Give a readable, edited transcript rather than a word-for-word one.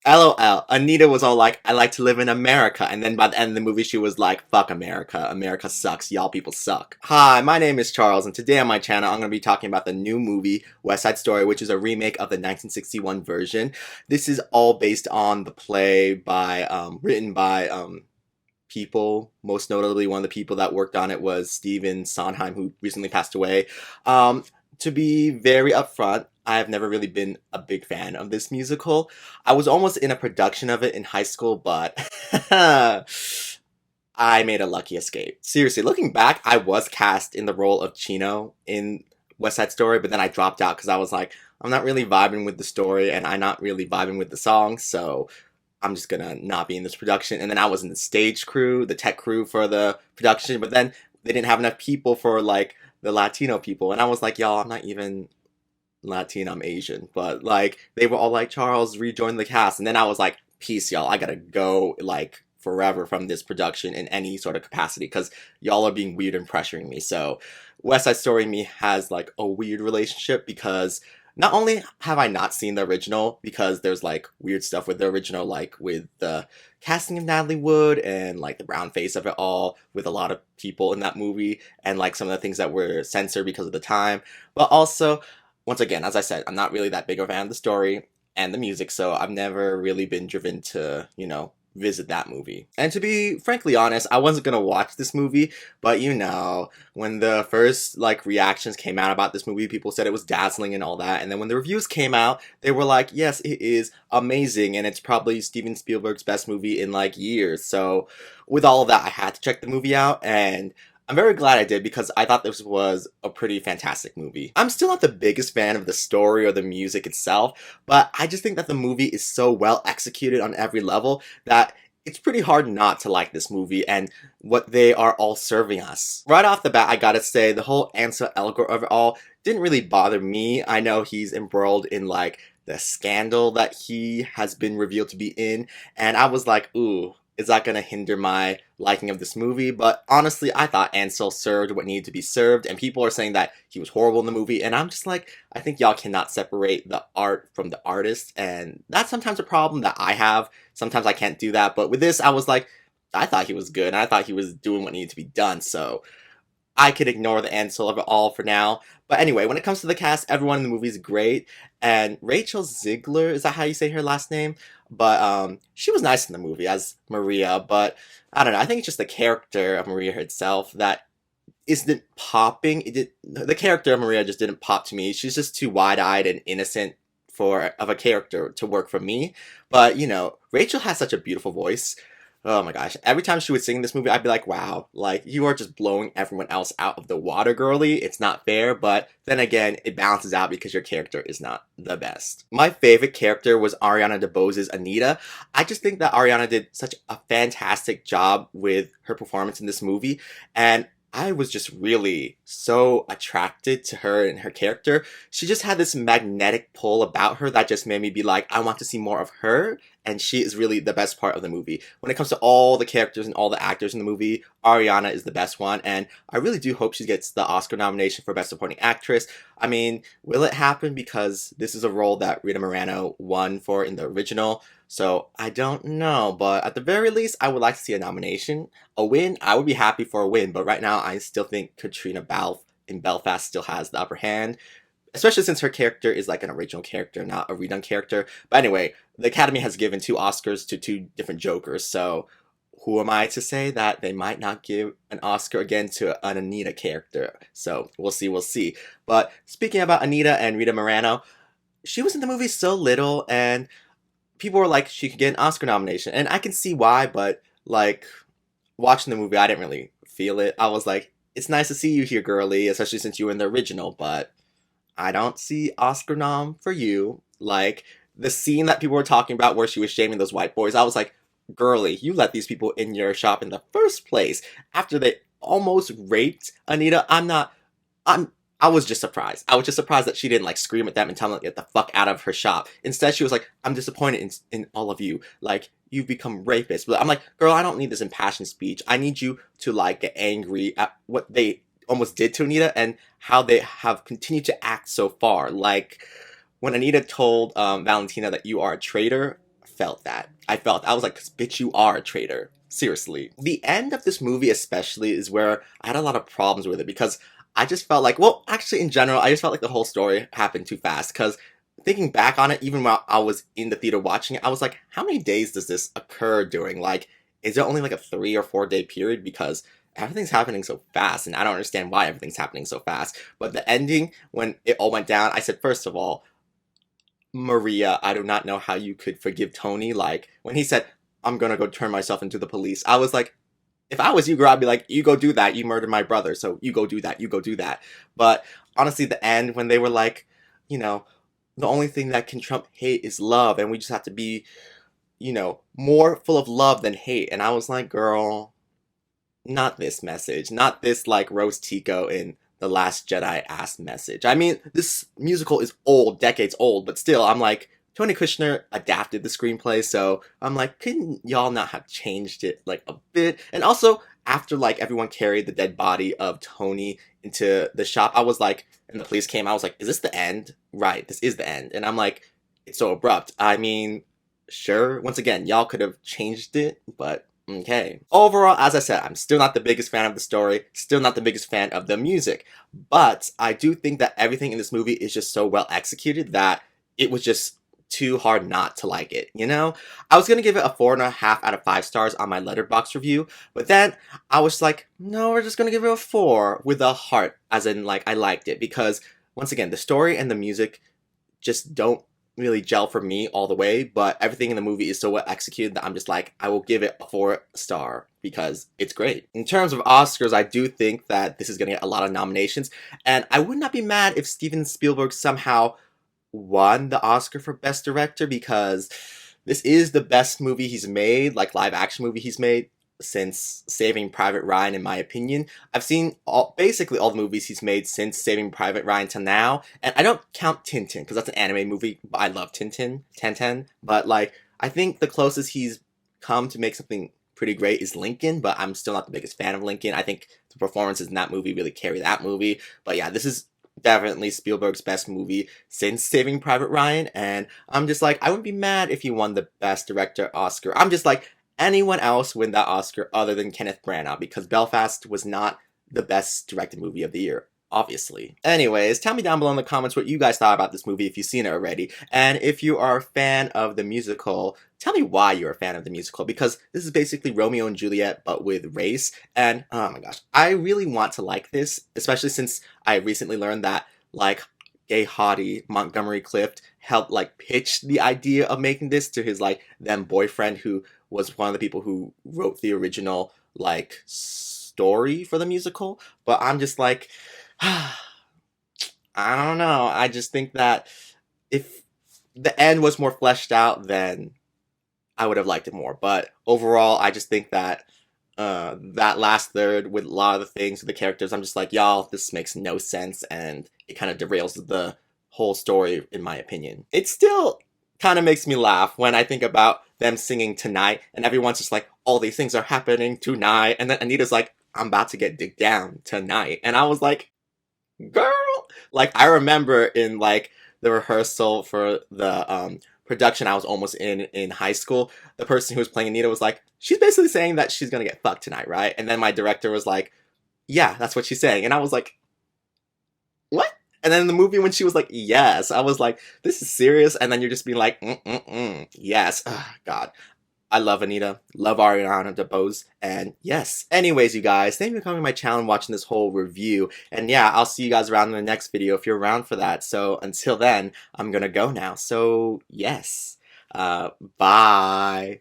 LOL. Anita was all like, I like to live in America. And then by the end of the movie, she was like, fuck America. America sucks. Y'all people suck. Hi, my name is Charles, and today on my channel, I'm going to be talking about the new movie, West Side Story, which is a remake of the 1961 version. This is all based on the play written by, people. Most notably, one of the people that worked on it was Stephen Sondheim, who recently passed away. Um, to be very upfront, I have never really been a big fan of this musical. I was almost in a production of it in high school, but I made a lucky escape. Seriously, looking back, I was cast in the role of Chino in West Side Story, but then I dropped out because I was like, I'm not really vibing with the story and I'm not really vibing with the song, so I'm just gonna not be in this production. And then I was in the stage crew, the tech crew for the production, but then they didn't have enough people for like the Latino people. And I was like, y'all, I'm not even Latino, I'm Asian. But like they were all like, Charles, rejoin the cast. And then I was like, peace, y'all. I gotta go like forever from this production in any sort of capacity because y'all are being weird and pressuring me. So West Side Story and me has like a weird relationship because not only have I not seen the original because there's like weird stuff with the original, like with the casting of Natalie Wood and like the brown face of it all with a lot of people in that movie and like some of the things that were censored because of the time, but also once again, as I said, I'm not really that big of a fan of the story and the music, so I've never really been driven to, visit that movie. And to be frankly honest, I wasn't gonna watch this movie, but when the first like reactions came out about this movie, people said it was dazzling and all that, and then when the reviews came out, they were like, yes, it is amazing, and it's probably Steven Spielberg's best movie in like years. So with all of that, I had to check the movie out, and I'm very glad I did because I thought this was a pretty fantastic movie. I'm still not the biggest fan of the story or the music itself, but I just think that the movie is so well executed on every level that it's pretty hard not to like this movie and what they are all serving us. Right off the bat, I gotta say, the whole Ansel Elgort of it all didn't really bother me. I know he's embroiled in like the scandal that he has been revealed to be in, and I was like, ooh, is that going to hinder my liking of this movie? But honestly, I thought Ansel served what needed to be served, and people are saying that he was horrible in the movie, and I'm just like, I think y'all cannot separate the art from the artist, and that's sometimes a problem that I have. Sometimes I can't do that, but with this, I was like, I thought he was good, and I thought he was doing what needed to be done, so I could ignore the Ansel of it all for now. But anyway, when it comes to the cast, everyone in the movie is great. And Rachel Ziegler, is that how you say her last name? But she was nice in the movie as Maria. But I don't know. I think it's just the character of Maria herself that isn't popping. The character of Maria just didn't pop to me. She's just too wide-eyed and innocent of a character to work for me. But Rachel has such a beautiful voice. Oh my gosh. Every time she would sing this movie, I'd be like, wow, like, you are just blowing everyone else out of the water, girly. It's not fair, but then again, it balances out because your character is not the best. My favorite character was Ariana Debose's Anita. I just think that Ariana did such a fantastic job with her performance in this movie, and I was just really so attracted to her and her character. She just had this magnetic pull about her that just made me be like, I want to see more of her. And she is really the best part of the movie. When it comes to all the characters and all the actors in the movie, Ariana is the best one. And I really do hope she gets the Oscar nomination for Best Supporting Actress. I mean, will it happen? Because this is a role that Rita Morano won for in the original. So I don't know, but at the very least, I would like to see a nomination. A win, I would be happy for a win, but right now I still think Katrina Balfe in Belfast still has the upper hand, especially since her character is like an original character, not a redone character. But anyway, the Academy has given 2 Oscars to 2 different Jokers, so who am I to say that they might not give an Oscar again to an Anita character? So we'll see, we'll see. But speaking about Anita and Rita Morano, she was in the movie so little, and people were like, she could get an Oscar nomination. And I can see why, but like, watching the movie, I didn't really feel it. I was like, it's nice to see you here, girly, especially since you were in the original, but I don't see Oscar nom for you. Like, the scene that people were talking about where she was shaming those white boys, I was like, girly, you let these people in your shop in the first place after they almost raped Anita. I was just surprised. I was just surprised that she didn't like scream at them and tell them to get the fuck out of her shop. Instead, she was like, I'm disappointed in all of you. Like, you've become rapists. But I'm like, girl, I don't need this impassioned speech. I need you to like get angry at what they almost did to Anita and how they have continued to act so far. Like, when Anita told Valentina that you are a traitor, felt that. I was like, bitch, you are a traitor. Seriously. The end of this movie especially is where I had a lot of problems with it because I just felt like, well, actually in general, I just felt like the whole story happened too fast because thinking back on it, even while I was in the theater watching it, I was like, how many days does this occur during? Like, is it only like a 3 or 4 day period? Because everything's happening so fast and I don't understand why everything's happening so fast. But the ending, when it all went down, I said, first of all, Maria, I do not know how you could forgive Tony. Like, when he said, I'm gonna go turn myself into the police, I was like, if I was you, girl, I'd be like, you go do that. You murdered my brother, so you go do that. You go do that. But honestly, the end, when they were like, you know, the only thing that can trump hate is love, and we just have to be, more full of love than hate. And I was like, girl, not this message. Not this, like, Rose Tico in The Last Jedi ass message. I mean, this musical is old, decades old, but still, I'm like, Tony Kushner adapted the screenplay, so I'm like, couldn't y'all not have changed it, like, a bit? And also, after, like, everyone carried the dead body of Tony into the shop, I was like, and the police came, I was like, is this the end? Right, this is the end. And I'm like, it's so abrupt. I mean, sure, once again, y'all could have changed it, but okay. Overall, as I said, I'm still not the biggest fan of the story, still not the biggest fan of the music, but I do think that everything in this movie is just so well executed that it was just too hard not to like it, I was gonna give it a 4.5 out of 5 stars on my Letterboxd review, but then I was like, no, we're just gonna give it a 4 with a heart, as in, like, I liked it, because, once again, the story and the music just don't really gel for me all the way, but everything in the movie is so well executed that I'm just like, I will give it a 4 star because it's great. In terms of Oscars, I do think that this is gonna get a lot of nominations, and I would not be mad if Steven Spielberg somehow won the Oscar for Best Director, because this is the best movie he's made, like live action movie he's made, since Saving Private Ryan, in my opinion. I've seen basically all the movies he's made since Saving Private Ryan to now, and I don't count Tintin, because that's an anime movie, but I love Tintin, but like, I think the closest he's come to make something pretty great is Lincoln, but I'm still not the biggest fan of Lincoln. I think the performances in that movie really carry that movie, but yeah, this is definitely Spielberg's best movie since Saving Private Ryan, and I'm just like, I wouldn't be mad if he won the Best Director Oscar. I'm just like, anyone else win that Oscar other than Kenneth Branagh, because Belfast was not the best directed movie of the year, obviously. Anyways, tell me down below in the comments what you guys thought about this movie if you've seen it already, and if you are a fan of the musical, tell me why you're a fan of the musical, because this is basically Romeo and Juliet, but with race, and oh my gosh, I really want to like this, especially since I recently learned that, like, gay hottie Montgomery Clift helped, like, pitch the idea of making this to his, like, then boyfriend, who was one of the people who wrote the original, like, story for the musical, but I'm just like, I don't know, I just think that if the end was more fleshed out, then I would have liked it more. But overall, I just think that that last third with a lot of the things with the characters, I'm just like, y'all, this makes no sense, and it kind of derails the whole story, in my opinion. It still kind of makes me laugh when I think about them singing Tonight, and everyone's just like, all these things are happening tonight, and then Anita's like, I'm about to get digged down tonight, and I was like, girl, like, I remember in, like, the rehearsal for the production I was almost in high school, the person who was playing Anita was like, she's basically saying that she's gonna get fucked tonight, right? And then my director was like, yeah, that's what she's saying. And I was like, what? And then in the movie when she was like, yes, I was like, this is serious? And then you're just being like, yes. Ugh, God. I love Anita, love Ariana Debose, and yes. Anyways, you guys, thank you for coming to my channel and watching this whole review. And yeah, I'll see you guys around in the next video if you're around for that. So until then, I'm gonna go now. So yes, bye.